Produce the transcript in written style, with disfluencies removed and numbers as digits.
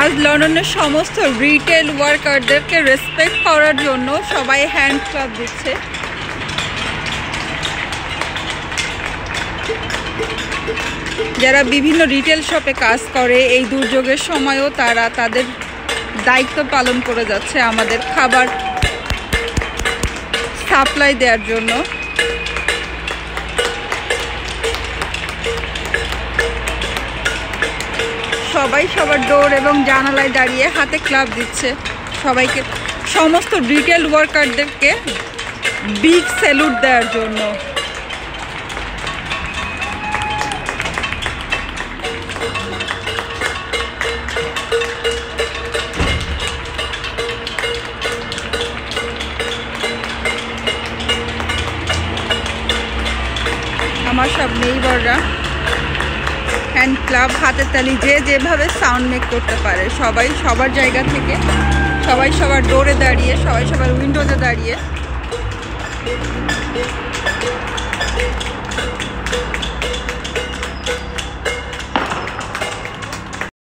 আজ লন্ডনের সমস্ত রিটেল ওয়ার্কারদেরকে রেসপেক্ট করার জন্য সবাই হ্যান্ড ক্লাব দিচ্ছে। যারা বিভিন্ন রিটেল শপে কাজ করে, এই দুর্যোগের সময়ও তারা তাদের দায়িত্ব পালন করে যাচ্ছে আমাদের খাবার সাপ্লাই দেওয়ার জন্য। সবাই সবার ডোর এবং জানালায় দাঁড়িয়ে হাতে ক্লাব দিচ্ছে সবাইকে, সমস্ত রিটেল ওয়ার্কারদেরকে বিগ স্যালুট দেওয়ার জন্য। আমার সব নেইবাররা হ্যান্ড ক্লাব, হাতের তালি, যে যেভাবে সাউন্ড মেক করতে পারে, সবাই সবার জায়গা থেকে, সবাই সবার ডোরে দাঁড়িয়ে, সবাই সবার উইন্ডোতে দাঁড়িয়ে